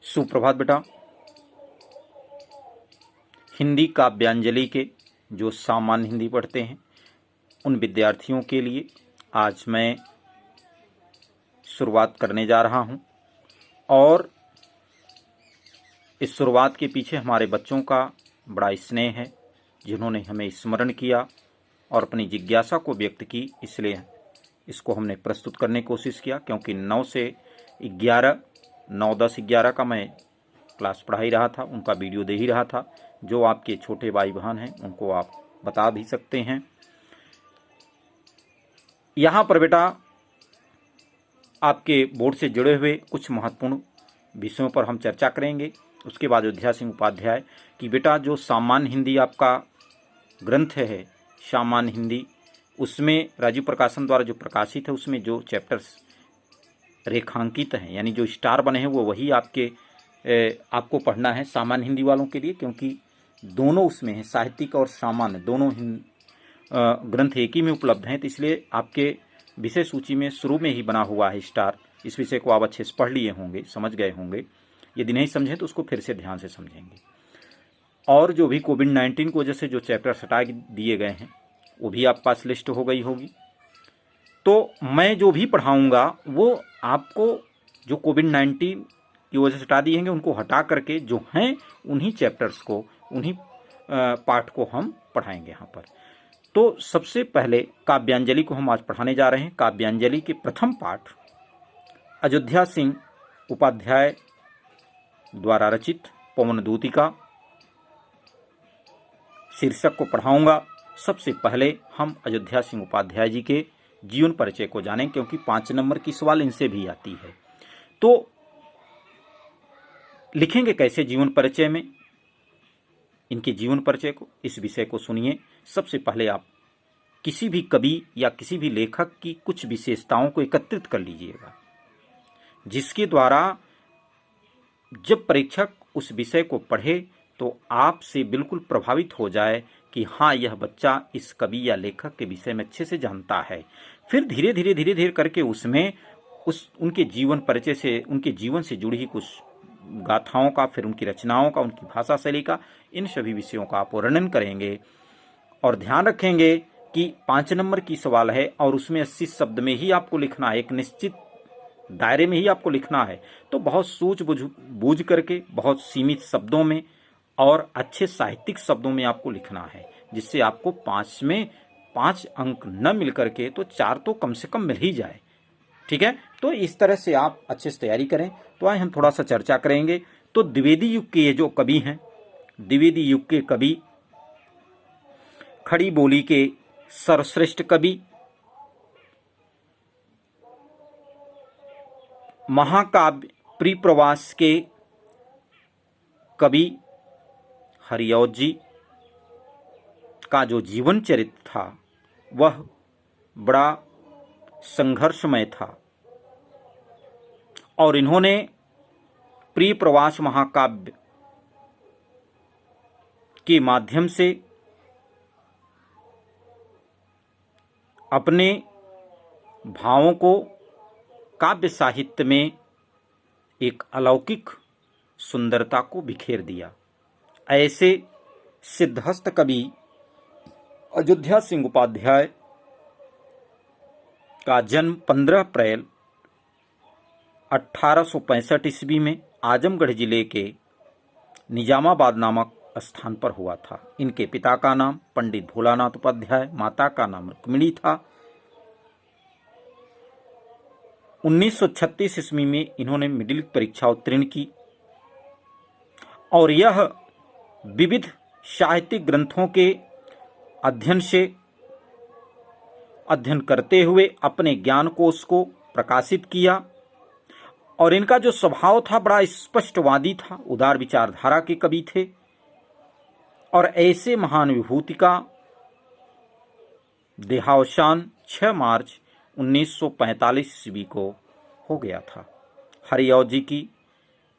सुप्रभात बेटा। हिंदी काव्यांजलि के जो सामान्य हिंदी पढ़ते हैं उन विद्यार्थियों के लिए आज मैं शुरुआत करने जा रहा हूं और इस शुरुआत के पीछे हमारे बच्चों का बड़ा स्नेह है, जिन्होंने हमें स्मरण किया और अपनी जिज्ञासा को व्यक्त की, इसलिए इसको हमने प्रस्तुत करने की कोशिश किया। क्योंकि 9 से 11 9, 10, 11 का मैं क्लास पढ़ा ही रहा था, उनका वीडियो दे ही रहा था। जो आपके छोटे भाई बहन हैं उनको आप बता भी सकते हैं। यहाँ पर बेटा आपके बोर्ड से जुड़े हुए कुछ महत्वपूर्ण विषयों पर हम चर्चा करेंगे। उसके बाद अयोध्या सिंह उपाध्याय की बेटा जो सामान्य हिंदी आपका ग्रंथ है, सामान्य हिंदी, उसमें राजीव प्रकाशन द्वारा जो प्रकाशित है उसमें जो चैप्टर्स रेखांकित हैं, यानी जो स्टार बने हैं, वो वही आपको पढ़ना है सामान्य हिंदी वालों के लिए। क्योंकि दोनों उसमें हैं, साहित्यिक और सामान्य दोनों ग्रंथ एक ही में उपलब्ध हैं, तो इसलिए आपके विषय सूची में शुरू में ही बना हुआ है स्टार। इस विषय को आप अच्छे से पढ़ लिए होंगे, समझ गए होंगे। यदि नहीं समझें तो उसको फिर से ध्यान से समझेंगे। और जो भी कोविड-19 की वजह से जो चैप्टर हटा दिए गए हैं वो भी आप पास लिस्ट हो गई होगी। तो मैं जो भी पढ़ाऊँगा वो आपको जो कोविड-19 की वजह से हटा दिए हैं उनको हटा करके जो हैं उन्हीं चैप्टर्स को, उन्हीं पाठ को हम पढ़ाएंगे यहाँ पर। तो सबसे पहले काव्यांजलि को हम आज पढ़ाने जा रहे हैं। काव्यांजलि के प्रथम पाठ अयोध्या सिंह उपाध्याय द्वारा रचित पवनदूतिका शीर्षक को पढ़ाऊंगा। सबसे पहले हम अयोध्या सिंह उपाध्याय जी के जीवन परिचय को जानें, क्योंकि 5 नंबर की सवाल इनसे भी आती है। तो लिखेंगे कैसे जीवन परिचय में इनके जीवन परिचय को, इस विषय को सुनिए। सबसे पहले आप किसी भी कवि या किसी भी लेखक की कुछ विशेषताओं को एकत्रित कर लीजिएगा, जिसके द्वारा जब परीक्षक उस विषय को पढ़े तो आपसे बिल्कुल प्रभावित हो जाए कि हाँ, यह बच्चा इस कवि या लेखक के विषय में अच्छे से जानता है। फिर धीरे धीरे करके उसमें उनके जीवन परिचय से, उनके जीवन से जुड़ी ही कुछ गाथाओं का, फिर उनकी रचनाओं का, उनकी भाषा शैली का, इन सभी विषयों का आप वर्णन करेंगे। और ध्यान रखेंगे कि 5 नंबर की सवाल है और उसमें 80 शब्द में ही आपको लिखना है, एक निश्चित दायरे में ही आपको लिखना है। तो बहुत सूझ करके, बहुत सीमित शब्दों में और अच्छे साहित्यिक शब्दों में आपको लिखना है, जिससे आपको 5 में 5 अंक न मिल करके तो 4 तो कम से कम मिल ही जाए। ठीक है, तो इस तरह से आप अच्छे से तैयारी करें। तो आए हम थोड़ा सा चर्चा करेंगे। तो द्विवेदी युग के ये जो कवि हैं, द्विवेदी युग के कवि, खड़ी बोली के सर्वश्रेष्ठ कवि, महाकाव्य प्रिप्रवास के कवि हरिऔध जी का जो जीवन चरित्र था वह बड़ा संघर्षमय था और इन्होंने प्रिप्रवास महाकाव्य के माध्यम से अपने भावों को काव्य साहित्य में एक अलौकिक सुंदरता को बिखेर दिया। ऐसे सिद्धहस्त कवि अयोध्या सिंह उपाध्याय का जन्म 15 अप्रैल 1865 ईस्वी में आजमगढ़ जिले के निजामाबाद नामक स्थान पर हुआ था। इनके पिता का नाम पंडित भोलानाथ उपाध्याय, माता का नाम रुक्मिणी था। 1936 ईस्वी में इन्होंने मिडिल परीक्षा उत्तीर्ण की और यह विविध साहित्यिक ग्रंथों के अध्ययन करते हुए अपने ज्ञान कोश को प्रकाशित किया। और इनका जो स्वभाव था बड़ा स्पष्टवादी था, उदार विचारधारा के कवि थे। और ऐसे महान विभूति का देहावसान 6 मार्च 1945 ईस्वी को हो गया था। हरिऔध जी की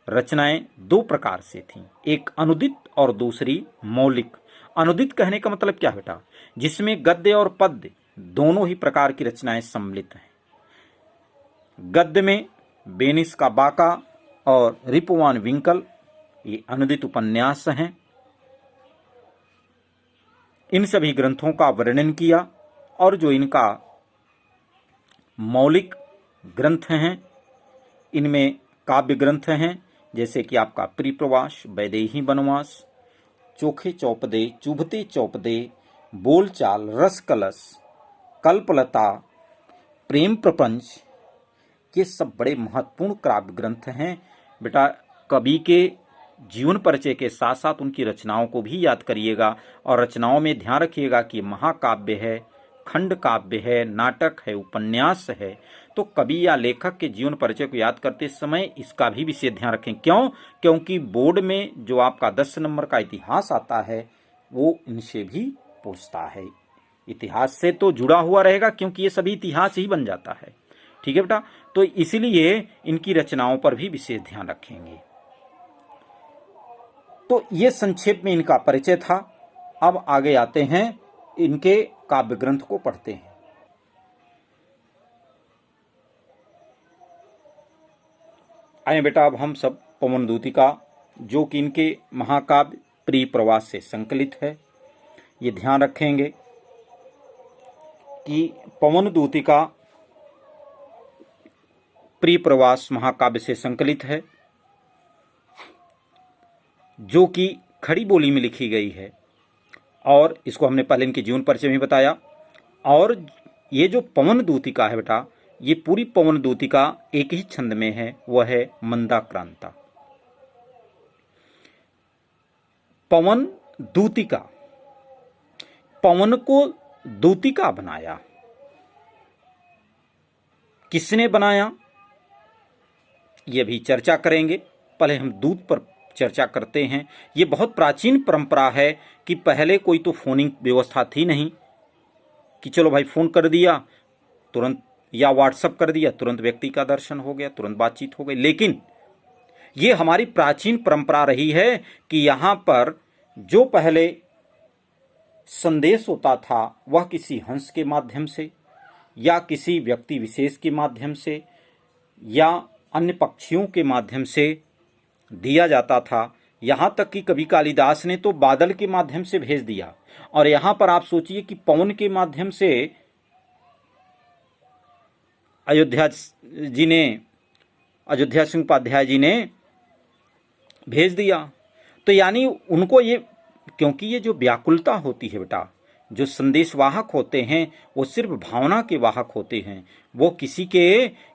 रचनाएं 2 प्रकार से थीं, एक अनुदित और दूसरी मौलिक। अनुदित कहने का मतलब क्या बेटा? जिसमें गद्य और पद्य दोनों ही प्रकार की रचनाएं सम्मिलित हैं। गद्य में बेनिस का बाका, और रिपुवान विंकल, ये अनुदित उपन्यास हैं। इन सभी ग्रंथों का वर्णन किया और जो इनका मौलिक ग्रंथ हैं, इनमें काव्य ग्रंथ हैं जैसे कि आपका परिप्रवास, वैदेही वनवास, चोखे चौपदे, चुभते चौपदे, बोलचाल, रस कलश, कल्पलता, प्रेम प्रपंच, ये सब बड़े महत्वपूर्ण काव्य ग्रंथ हैं। बेटा कवि के जीवन परिचय के साथ साथ उनकी रचनाओं को भी याद करिएगा और रचनाओं में ध्यान रखिएगा कि महाकाव्य है, खंड काव्य है, नाटक है, उपन्यास है। तो कवि या लेखक के जीवन परिचय को याद करते समय इसका भी विशेष ध्यान रखें। क्यों? क्योंकि बोर्ड में जो आपका 10 नंबर का इतिहास आता है वो इनसे भी पूछता है। इतिहास से तो जुड़ा हुआ रहेगा क्योंकि ये सभी इतिहास ही बन जाता है। ठीक है बेटा, तो इसलिए इनकी रचनाओं पर भी विशेष ध्यान रखेंगे। तो ये संक्षेप में इनका परिचय था। अब आगे आते हैं, इनके काव्य ग्रंथ को पढ़ते हैं। आए बेटा, अब हम सब पवन दूतिका, जो कि इनके महाकाव्य परिप्रवास से संकलित है, ये ध्यान रखेंगे कि पवन दूतिका परिप्रवास महाकाव्य से संकलित है, जो कि खड़ी बोली में लिखी गई है और इसको हमने पहले इनके जीवन परिचय में बताया। और ये जो पवन दूतिका है बेटा, ये पूरी पवन दूतिका एक ही छंद में है, वह है मंदाक्रांता। पवन दूतिका, पवन को दूतिका बनाया, किसने बनाया ये भी चर्चा करेंगे। पहले हम दूत पर चर्चा करते हैं। ये बहुत प्राचीन परंपरा है कि पहले कोई तो फोनिंग व्यवस्था थी नहीं कि चलो भाई फोन कर दिया तुरंत, या व्हाट्सएप कर दिया तुरंत व्यक्ति का दर्शन हो गया, तुरंत बातचीत हो गई। लेकिन ये हमारी प्राचीन परंपरा रही है कि यहाँ पर जो पहले संदेश होता था वह किसी हंस के माध्यम से या किसी व्यक्ति विशेष के माध्यम से या अन्य पक्षियों के माध्यम से दिया जाता था। यहाँ तक कि कवि कालिदास ने तो बादल के माध्यम से भेज दिया। और यहाँ पर आप सोचिए कि पवन के माध्यम से अयोध्या सिंह उपाध्याय जी ने भेज दिया। तो यानी उनको ये, क्योंकि ये जो व्याकुलता होती है बेटा, जो संदेशवाहक होते हैं वो सिर्फ भावना के वाहक होते हैं, वो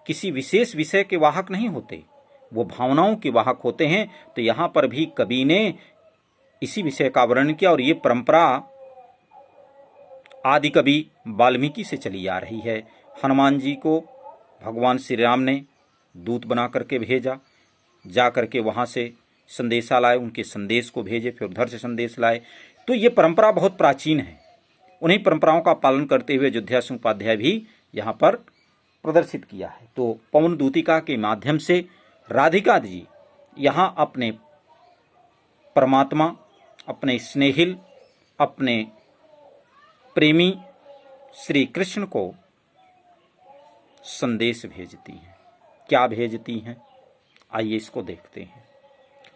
किसी विशेष विषय के वाहक नहीं होते, वो भावनाओं के वाहक होते हैं। तो यहाँ पर भी कवि ने इसी विषय का वर्णन किया और ये परंपरा आदि कवि वाल्मीकि से चली आ रही है। हनुमान जी को भगवान श्री राम ने दूत बना करके भेजा, जा करके वहाँ से संदेशा लाए, उनके संदेश को भेजे, फिर उधर से संदेश लाए। तो ये परंपरा बहुत प्राचीन है। उन्हीं परंपराओं का पालन करते हुए अयोध्या सिंह उपाध्याय भी यहाँ पर प्रदर्शित किया है। तो पवन दूतिका के माध्यम से राधिका जी यहाँ अपने परमात्मा, अपने स्नेहिल, अपने प्रेमी श्री कृष्ण को संदेश भेजती हैं। क्या भेजती हैं, आइए इसको देखते हैं।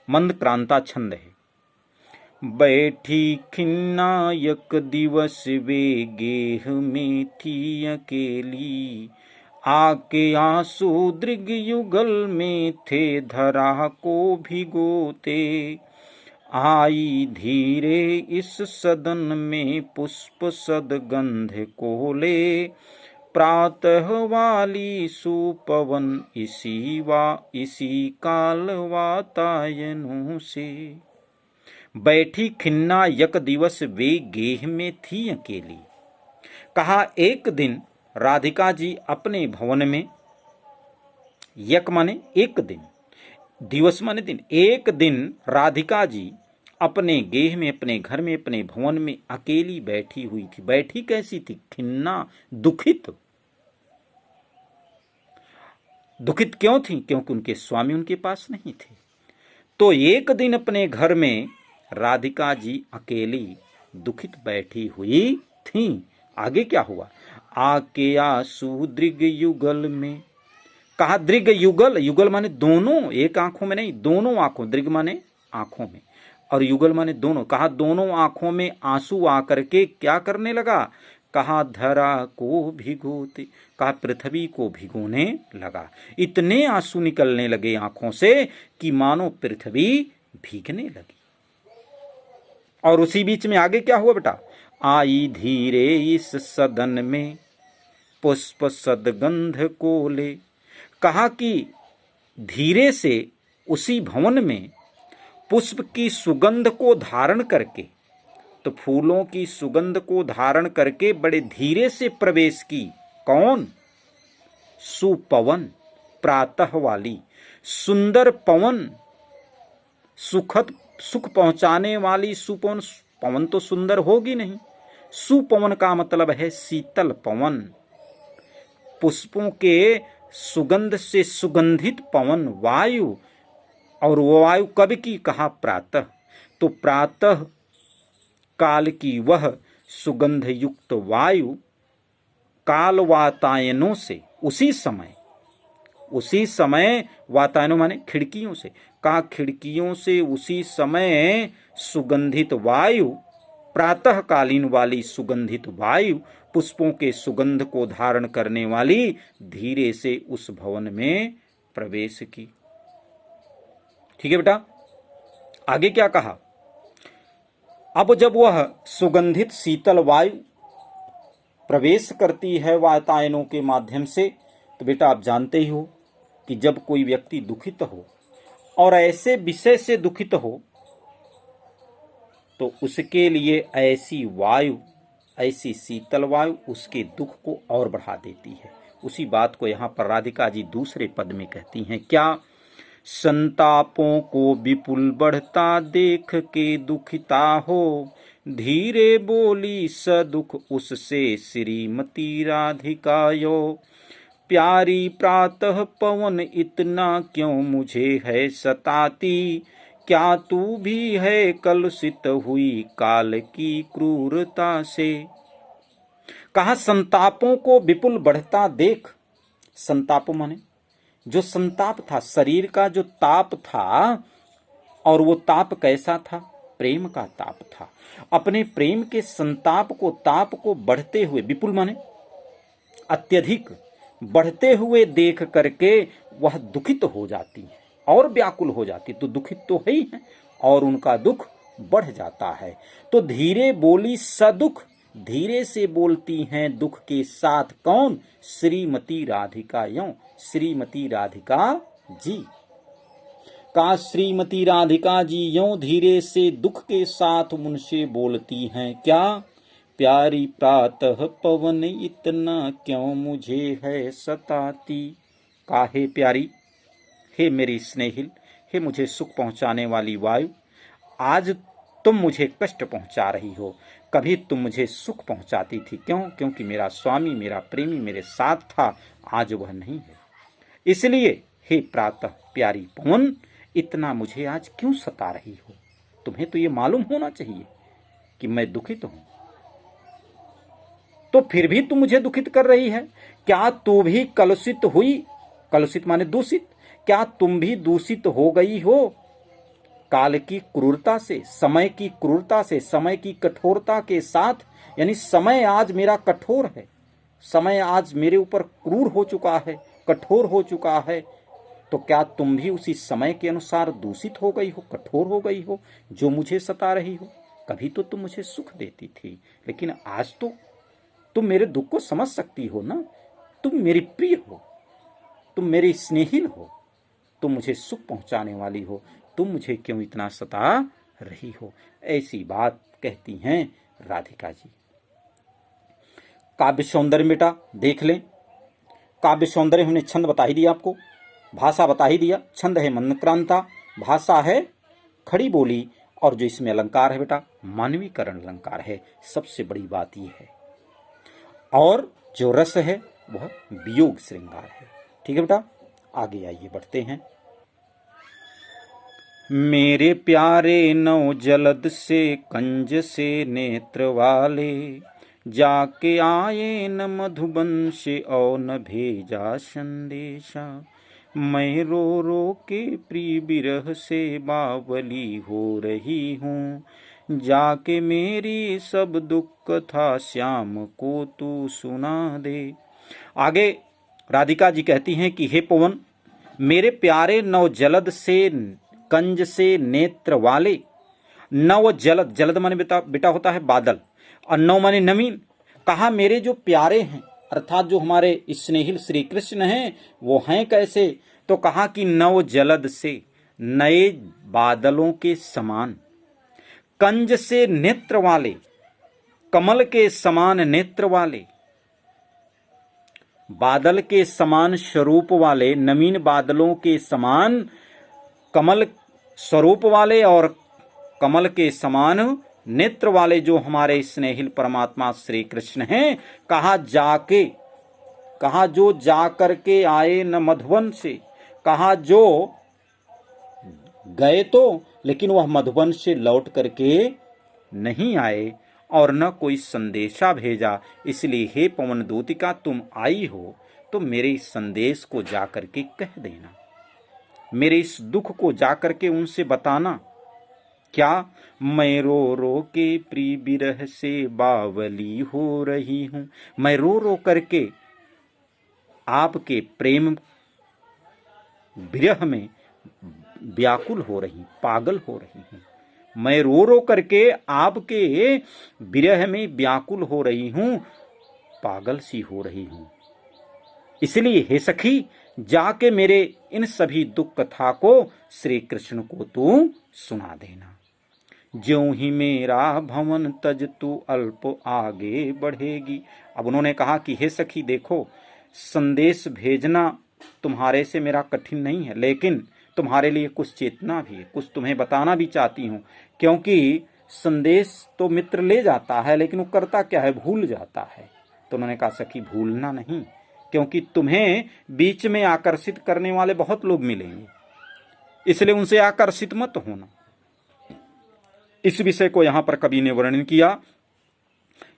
मंदक्रांता छंद है। बैठी खिन्ना एक दिवस वे गेह में थी अकेली, आके आंसू दृग युगल में थे धरा को भिगोते, आई धीरे इस सदन में पुष्प सदगंध कोले, प्रातः वाली सुपवन इसी काल वातायनों से। बैठी खिन्ना यक दिवस वे गेह में थी अकेली। कहा एक दिन राधिका जी अपने भवन में, यक माने एक दिन, दिवस माने दिन, एक दिन राधिका जी अपने गेह में, अपने घर में, अपने भवन में अकेली बैठी हुई थी। बैठी कैसी थी? खिन्ना, दुखित। दुखित क्यों थी? क्योंकि उनके स्वामी उनके पास नहीं थे। तो एक दिन अपने घर में राधिका जी अकेली दुखित बैठी हुई थी। आगे क्या हुआ? आके आंसू दृग युगल में, कहा दृग युगल, युगल माने दोनों, एक आंखों में नहीं, दोनों आंखों, दृग माने आंखों में और युगल माने दोनों। कहा दोनों आंखों में आंसू आकर के क्या करने लगा, कहा धरा को भिगोते, कहा पृथ्वी को भिगोने लगा। इतने आंसू निकलने लगे आंखों से कि मानो पृथ्वी भीगने लगी। और उसी बीच में आगे क्या हुआ बेटा, आई धीरे इस सदन में पुष्प सदगंध को ले। कहा कि धीरे से उसी भवन में पुष्प की सुगंध को धारण करके, तो फूलों की सुगंध को धारण करके बड़े धीरे से प्रवेश की। कौन, सुपवन, प्रातः वाली सुंदर पवन, सुखद सुख पहुंचाने वाली सुपवन। पवन तो सुंदर होगी नहीं, सुपवन का मतलब है शीतल पवन, पुष्पों के सुगंध से सुगंधित पवन वायु। और वो वायु कब की, कहा प्रातः, तो प्रातः काल की वह सुगंध युक्त वायु काल वातायनों से, उसी समय वातायनों माने खिड़कियों से, कहा खिड़कियों से उसी समय सुगंधित वायु, प्रातःकालीन वाली सुगंधित वायु, पुष्पों के सुगंध को धारण करने वाली धीरे से उस भवन में प्रवेश की। ठीक है बेटा, आगे क्या कहा, अब जब वह सुगंधित शीतल वायु प्रवेश करती है वातायनों के माध्यम से, तो बेटा आप जानते ही हो कि जब कोई व्यक्ति दुखित हो और ऐसे विषय से दुखित हो तो उसके लिए ऐसी वायु, ऐसी शीतल वायु उसके दुख को और बढ़ा देती है। उसी बात को यहाँ पर राधिका जी दूसरे पद में कहती हैं, क्या, संतापों को विपुल बढ़ता देख के दुखिता हो, धीरे बोली सदुख उससे श्रीमती राधिका यो, प्यारी प्रातः पवन इतना क्यों मुझे है सताती, क्या तू भी है कलुषित हुई काल की क्रूरता से। कहा संतापों को विपुल बढ़ता देख, संतापों माने जो संताप था, शरीर का जो ताप था, और वो ताप कैसा था, प्रेम का ताप था। अपने प्रेम के संताप को, ताप को बढ़ते हुए, विपुल माने अत्यधिक बढ़ते हुए देख करके वह दुखित हो जाती है और व्याकुल हो जाती, तो दुखित तो है ही है और उनका दुख बढ़ जाता है। तो धीरे बोली सदुख, धीरे से बोलती हैं दुख के साथ, कौन, श्रीमती राधिका यों, श्रीमती राधिका जी। का श्रीमती राधिका जी यों धीरे से दुख के साथ उनसे बोलती हैं, क्या, प्यारी प्रातः पवन इतना क्यों मुझे है सताती। काहे प्यारी, हे मेरी स्नेहिल, हे मुझे सुख पहुंचाने वाली वायु, आज तुम मुझे कष्ट पहुंचा रही हो, कभी तुम मुझे सुख पहुंचाती थी, क्यों, क्योंकि मेरा स्वामी, मेरा प्रेमी मेरे साथ था, आज वह नहीं है। इसलिए हे प्रातः प्यारी पवन, इतना मुझे आज क्यों सता रही हो। तुम्हें तो ये मालूम होना चाहिए कि मैं दुखित हूं, तो फिर भी तुम मुझे दुखित कर रही है। क्या तू भी कलुषित हुई, कलुषित माने दूषित, क्या तुम भी दूषित हो गई हो काल की क्रूरता से, समय की क्रूरता से, समय की कठोरता के साथ। यानी समय आज मेरा कठोर है, समय आज मेरे ऊपर क्रूर हो चुका है, कठोर हो चुका है, तो क्या तुम भी उसी समय के अनुसार दूषित हो गई हो, कठोर हो गई हो, जो मुझे सता रही हो। कभी तो तुम मुझे सुख देती थी, लेकिन आज तो तुम मेरे दुख को समझ सकती हो ना, तुम मेरी प्रिय हो, तुम मेरी स्नेहिल हो, तुम मुझे सुख पहुंचाने वाली हो, तुम मुझे क्यों इतना सता रही हो। ऐसी बात कहती हैं राधिका जी। काव्य सौंदर्य बेटा देख लें, काव्य सौंदर्य हमने छंद बता ही दिया आपको, भाषा बता ही दिया, छंद है मंदक्रांता, भाषा है खड़ी बोली, और जो इसमें अलंकार है बेटा मानवीकरण अलंकार है, सबसे बड़ी बात यह है। और जो रस है वह वियोग श्रृंगार है। ठीक है बेटा, आगे आइए बढ़ते हैं। मेरे प्यारे नौ जलद से कंज से नेत्र वाले, जाके आए न मधुबन से और न भेजा संदेशा। मैं रो रो के प्रिय विरह से बावली हो रही हूँ, जाके मेरी सब दुख कथा श्याम को तू सुना दे। आगे राधिका जी कहती हैं कि हे पवन, मेरे प्यारे नव जलद से कंज से नेत्र वाले, नव जलद, जलद माने बेटा होता है बादल, और नव माने नवीन। कहा मेरे जो प्यारे हैं अर्थात जो हमारे स्नेहिल श्री कृष्ण हैं वो हैं कैसे, तो कहा कि नव जलद से, नए बादलों के समान, कंज से नेत्र वाले, कमल के समान नेत्र वाले, बादल के समान स्वरूप वाले, नवीन बादलों के समान कमल स्वरूप वाले और कमल के समान नेत्र वाले जो हमारे स्नेहिल परमात्मा श्री कृष्ण हैं। कहा जाके, कहा जो जा करके आए न मधुवन से, कहा जो गए तो लेकिन वह मधुवन से लौट करके नहीं आए और न कोई संदेशा भेजा, इसलिए हे पवन दूतिका तुम आई हो तो मेरे इस संदेश को जाकर के कह देना, मेरे इस दुख को जाकर के उनसे बताना। क्या? मैं रो रो के प्रिय विरह से बावली हो रही हूं, मैं रो रो करके आपके प्रेम विरह में व्याकुल हो रही, पागल हो रही हूं, मैं रो रो करके आपके विरह में व्याकुल हो रही हूं, पागल सी हो रही हूं। इसलिए हे सखी, जाके मेरे इन सभी दुख कथा को श्री कृष्ण को तू सुना देना। ज्यों ही मेरा भवन तज तू अल्प आगे बढ़ेगी। अब उन्होंने कहा कि हे सखी देखो, संदेश भेजना तुम्हारे से मेरा कठिन नहीं है, लेकिन तुम्हारे लिए कुछ चेतना भी है, कुछ तुम्हें बताना भी चाहती हूँ, क्योंकि संदेश तो मित्र ले जाता है लेकिन वो करता क्या है, भूल जाता है। तो उन्होंने कहा सखी भूलना नहीं, क्योंकि तुम्हें बीच में आकर्षित करने वाले बहुत लोग मिलेंगे, इसलिए उनसे आकर्षित मत होना। इस विषय को यहां पर कवि ने वर्णन किया।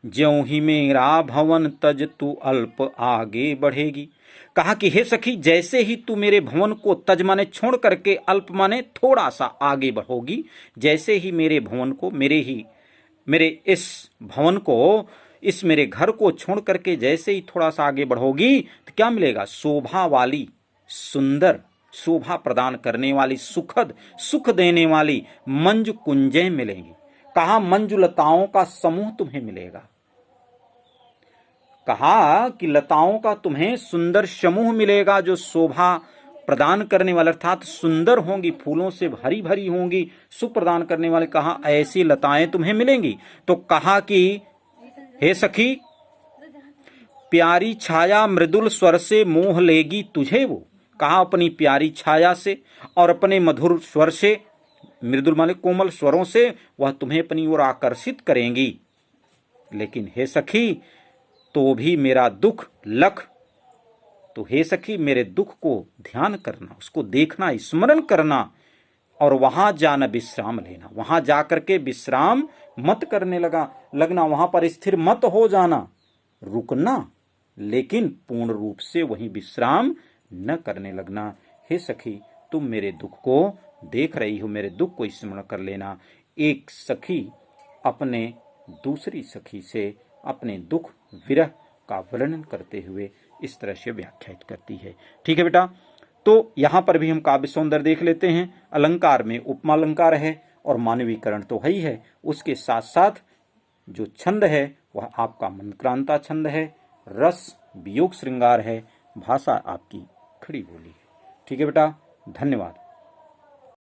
ज्यों ही मेरा भवन तज तू अल्प आगे बढ़ेगी। कहा कि हे सखी, जैसे ही तू मेरे भवन को तज माने छोड़ करके, अल्प माने थोड़ा सा आगे बढ़ोगी, जैसे ही मेरे भवन को, मेरे इस भवन को, इस मेरे घर को छोड़ करके जैसे ही थोड़ा सा आगे बढ़ोगी तो क्या मिलेगा? शोभा वाली, सुंदर, शोभा प्रदान करने वाली, सुखद, सुख देने वाली मंजु कुंजें मिलेंगी। कहा मंजु लताओं का समूह तुम्हें मिलेगा। कहा कि लताओं का तुम्हें सुंदर समूह मिलेगा जो शोभा प्रदान करने वाले, अर्थात सुंदर होंगी, फूलों से भरी भरी होंगी, सुख प्रदान करने वाले। कहा ऐसी लताएं तुम्हें मिलेंगी। तो कहा कि हे सखी, प्यारी छाया मृदुल स्वर से मोह लेगी तुझे वो। कहा अपनी प्यारी छाया से और अपने मधुर स्वर से, मृदुल माने कोमल स्वरों से, वह तुम्हें अपनी ओर आकर्षित करेंगी। लेकिन हे सखी, तो भी मेरा दुख लख, तो हे सखी मेरे दुख को ध्यान करना, उसको देखना, स्मरण करना और वहां जाना, विश्राम लेना, वहां जाकर के विश्राम मत करने लगना, वहां पर स्थिर मत हो जाना, रुकना, लेकिन पूर्ण रूप से वहीं विश्राम न करने लगना। हे सखी, तुम मेरे दुख को देख रही हो, मेरे दुख को स्मरण कर लेना। एक सखी अपने दूसरी सखी से अपने दुख विरह का वर्णन करते हुए इस तरह से व्याख्यायित करती है। ठीक है बेटा, तो यहां पर भी हम काव्य सौंदर्य देख लेते हैं। अलंकार में उपमा अलंकार है और मानवीकरण तो है ही है, उसके साथ साथ जो छंद है वह आपका मनक्रांता छंद है, रस वियोग श्रृंगार है, भाषा आपकी खड़ी बोली है। ठीक है बेटा, धन्यवाद।